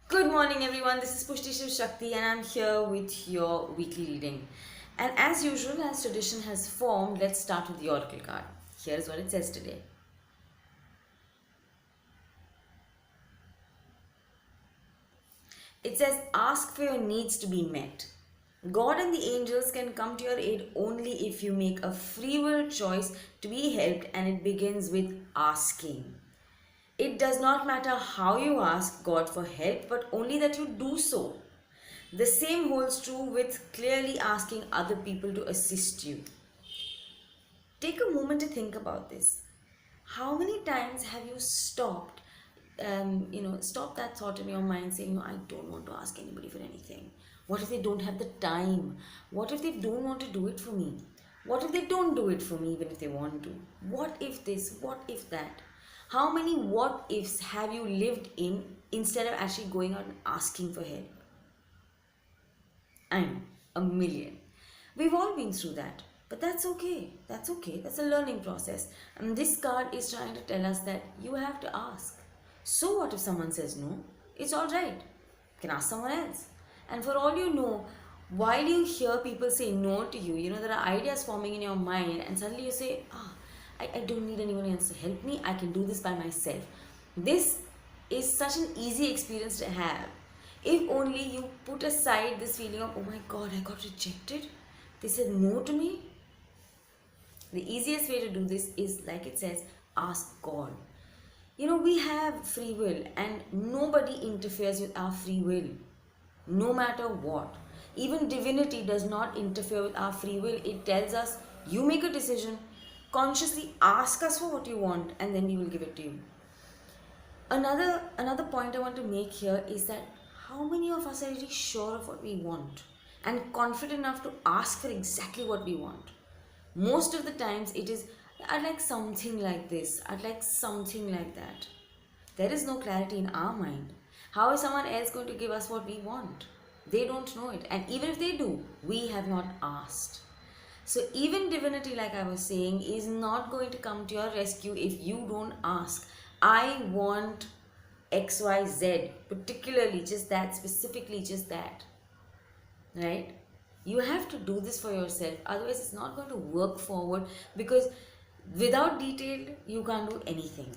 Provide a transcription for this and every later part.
Good morning, everyone. This is Pushtiie Shiv Shakti, and I'm here with your weekly reading. And as usual, as tradition has formed, let's start with the oracle card. Here's what it says today. It says, ask for your needs to be met. God and the angels can come to your aid only if you make a free will choice to be helped, and it begins with asking. It does not matter how you ask God for help, but only that you do so. The same holds true with clearly asking other people to assist you. Take a moment to think about this. How many times have you stopped, stop that thought in your mind saying, no, I don't want to ask anybody for anything. What if they don't have the time? What if they don't want to do it for me? What if they don't do it for me even if they want to? What if this? What if that? How many what ifs have you lived in instead of actually going out and asking for help? I know, a million. We've all been through that. But that's okay. That's okay. That's a learning process. And this card is trying to tell us that you have to ask. So what if someone says no? It's alright. You can ask someone else. And for all you know, while you hear people say no to you, there are ideas forming in your mind, and suddenly you say, I don't need anyone else to help me. I can do this by myself. This is such an easy experience to have. If only you put aside this feeling of, oh my God, I got rejected. They said no to me. The easiest way to do this is, like it says, ask God. We have free will, and nobody interferes with our free will, no matter what. Even divinity does not interfere with our free will. It tells us, you make a decision, consciously ask us for what you want, and then we will give it to you. Another point I want to make here is that how many of us are really sure of what we want and confident enough to ask for exactly what we want? Most of the times it is, I'd like something like this, I'd like something like that. There is no clarity in our mind. How is someone else going to give us what we want? They don't know it. And even if they do, we have not asked. So even divinity, like I was saying, is not going to come to your rescue if you don't ask. I want XYZ, particularly just that, specifically just that. Right? You have to do this for yourself. Otherwise, it's not going to work forward, because without detail, you can't do anything.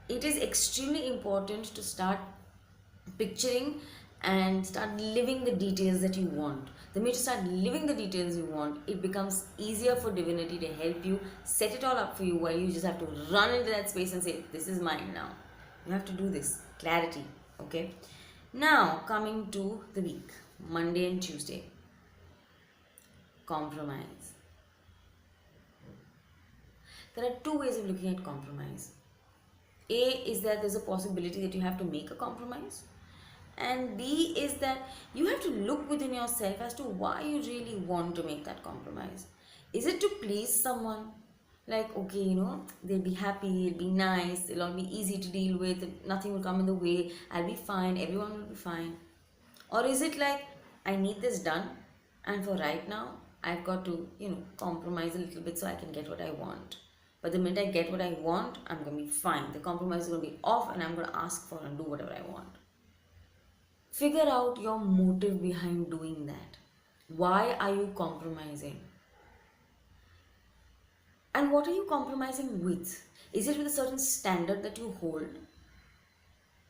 It is extremely important to start picturing and start living the details that you want. The minute you start living the details you want, it becomes easier for divinity to help you set it all up for you, while you just have to run into that space and say, this is mine now. You have to do this. Clarity. Okay. Now, coming to the week, Monday and Tuesday. Compromise. There are two ways of looking at compromise. A is that there's a possibility that you have to make a compromise, and B is that you have to look within yourself as to why you really want to make that compromise. Is it to please someone? Like, okay, they'll be happy, it'll be nice, it'll all be easy to deal with, nothing will come in the way, I'll be fine, everyone will be fine. Or is it like, I need this done, and for right now, I've got to, compromise a little bit so I can get what I want. But the minute I get what I want, I'm going to be fine. The compromise is going to be off, and I'm going to ask for and do whatever I want. Figure out your motive behind doing that. Why are you compromising? And what are you compromising with? Is it with a certain standard that you hold?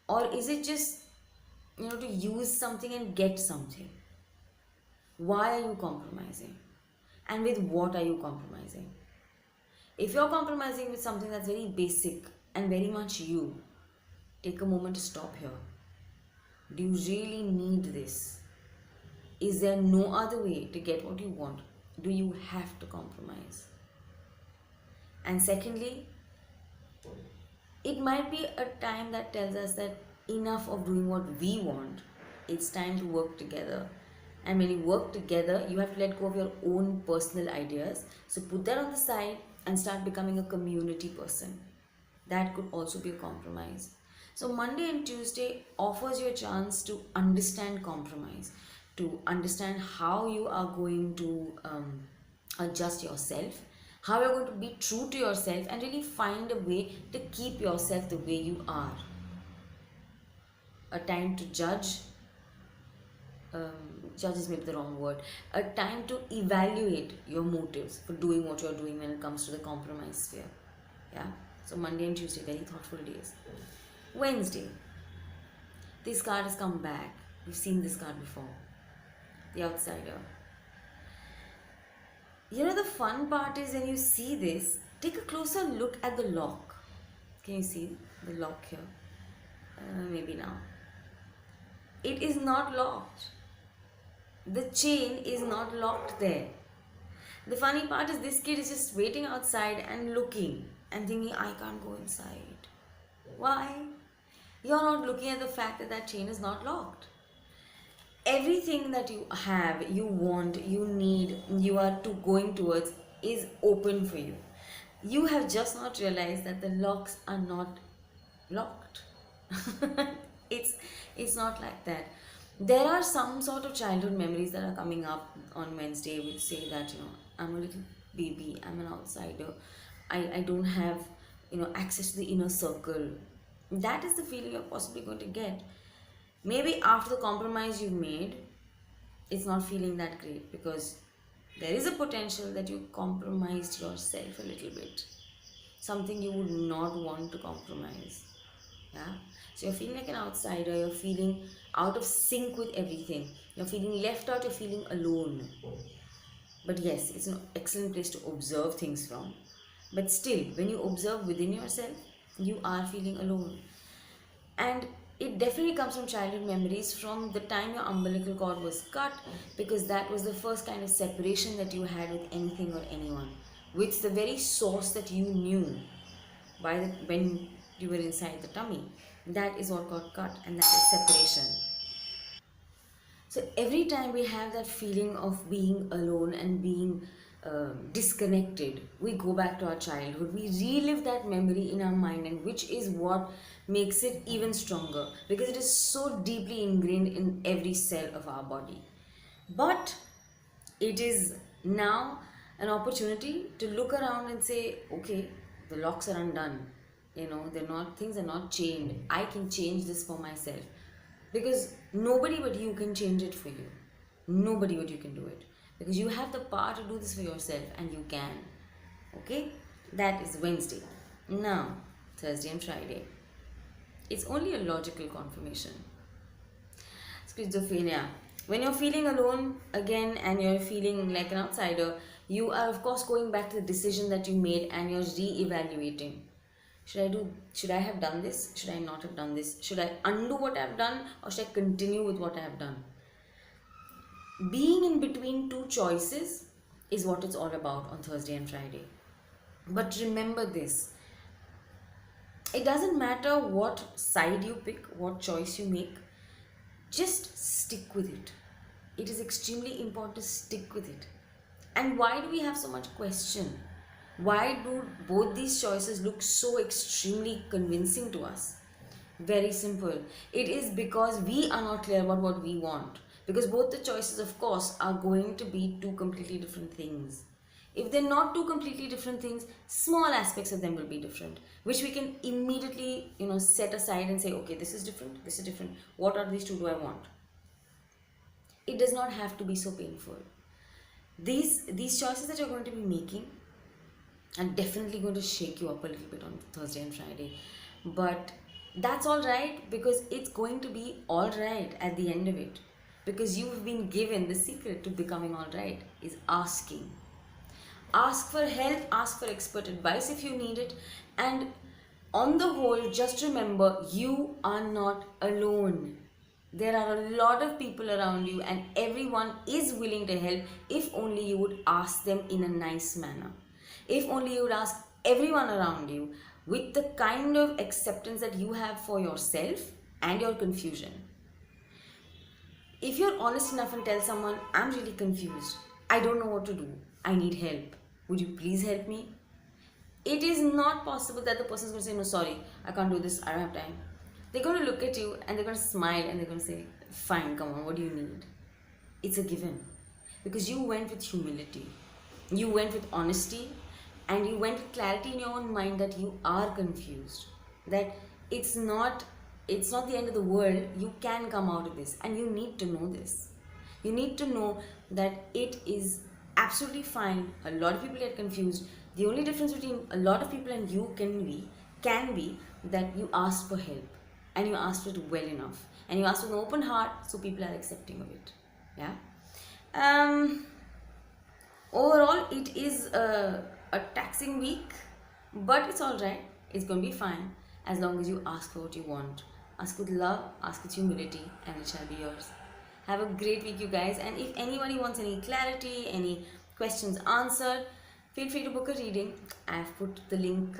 Or is it just, to use something and get something? Why are you compromising? And with what are you compromising? If you're compromising with something that's very basic and very much you, take a moment to stop here. Do you really need this? Is there no other way to get what you want? Do you have to compromise? And secondly, it might be a time that tells us that enough of doing what we want. It's time to work together. And when you work together, you have to let go of your own personal ideas. So put that on the side and start becoming a community person. That could also be a compromise. So Monday and Tuesday offers you a chance to understand compromise, to understand how you are going to adjust yourself, how you're going to be true to yourself, and really find a way to keep yourself the way you are. a time to judge. Judge is maybe the wrong word. A time to evaluate your motives for doing what you're doing when it comes to the compromise sphere. Yeah. So Monday and Tuesday, very thoughtful days. Wednesday, this card has come back. We've seen this card before. The outsider. You know, the fun part is when you see this, take a closer look at the lock. Can you see the lock here? Maybe now. It is not locked. The chain is not locked there. The funny part is this kid is just waiting outside and looking and thinking, I can't go inside. Why? You're not looking at the fact that that chain is not locked. Everything that you have, you want, you need, you are going towards is open for you. You have just not realized that the locks are not locked. it's not like that. There are some sort of childhood memories that are coming up on Wednesday which say that, you know, I'm a little baby, I'm an outsider, I don't have, you know, access to the inner circle. That is the feeling you're possibly going to get. Maybe after the compromise you've made, it's not feeling that great because there is a potential that you compromised yourself a little bit. Something you would not want to compromise. Yeah. So you're feeling like an outsider, you're feeling out of sync with everything. You're feeling left out, you're feeling alone. But yes, it's an excellent place to observe things from. But still, when you observe within yourself, you are feeling alone. And it definitely comes from childhood memories from the time your umbilical cord was cut, because that was the first kind of separation that you had with anything or anyone, with the very source that you knew when you were inside the tummy. That is what got cut, and that is separation. So every time we have that feeling of being alone and being disconnected, we go back to our childhood, we relive that memory in our mind, and which is what makes it even stronger because it is so deeply ingrained in every cell of our body. But it is now an opportunity to look around and say, okay, the locks are undone, you know, things are not chained. I can change this for myself, because nobody but you can change it for you. Nobody but you can do it, because you have the power to do this for yourself, and you can. Okay, that is Wednesday. Now Thursday and Friday, it's only a logical confirmation. Schizophrenia. When you're feeling alone again and you're feeling like an outsider, you are of course going back to the decision that you made, and you're re-evaluating. Should I have done this? Should I not have done this? Should I undo what I've done, or should I continue with what I have done? Being in between two choices is what it's all about on Thursday and Friday. But remember this, it doesn't matter what side you pick, what choice you make, just stick with it. It is extremely important to stick with it. And why do we have so much question? Why do both these choices look so extremely convincing to us? Very simple. It is because we are not clear about what we want. Because both the choices, of course, are going to be two completely different things. If they're not two completely different things, small aspects of them will be different, which we can immediately, set aside and say, okay, this is different, this is different. What are these two do I want? It does not have to be so painful. These choices that you're going to be making are definitely going to shake you up a little bit on Thursday and Friday. But that's all right, because it's going to be all right at the end of it. Because you've been given the secret to becoming all right is asking. Ask for help, ask for expert advice if you need it. And on the whole, just remember, you are not alone. There are a lot of people around you, and everyone is willing to help if only you would ask them in a nice manner. If only you would ask everyone around you with the kind of acceptance that you have for yourself and your confusion. If you're honest enough and tell someone, I'm really confused, I don't know what to do, I need help, would you please help me? It is not possible that the person is going to say, no, sorry, I can't do this, I don't have time. They're going to look at you and they're going to smile and they're going to say, fine, come on, what do you need? It's a given. Because you went with humility, you went with honesty, and you went with clarity in your own mind that you are confused. That it's not it's not the end of the world. You can come out of this, and you need to know this. You need to know that it is absolutely fine. A lot of people get confused. The only difference between a lot of people and you can be that you ask for help, and you ask for it well enough, and you ask with an open heart, so people are accepting of it. Yeah. Overall, it is a taxing week, but it's all right. It's going to be fine as long as you ask for what you want. Ask with love, ask with humility, and it shall be yours. Have a great week, you guys. And if anybody wants any clarity, any questions answered, feel free to book a reading. I've put the link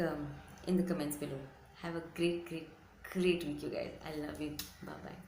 in the comments below. Have a great, great, great week, you guys. I love you. Bye bye.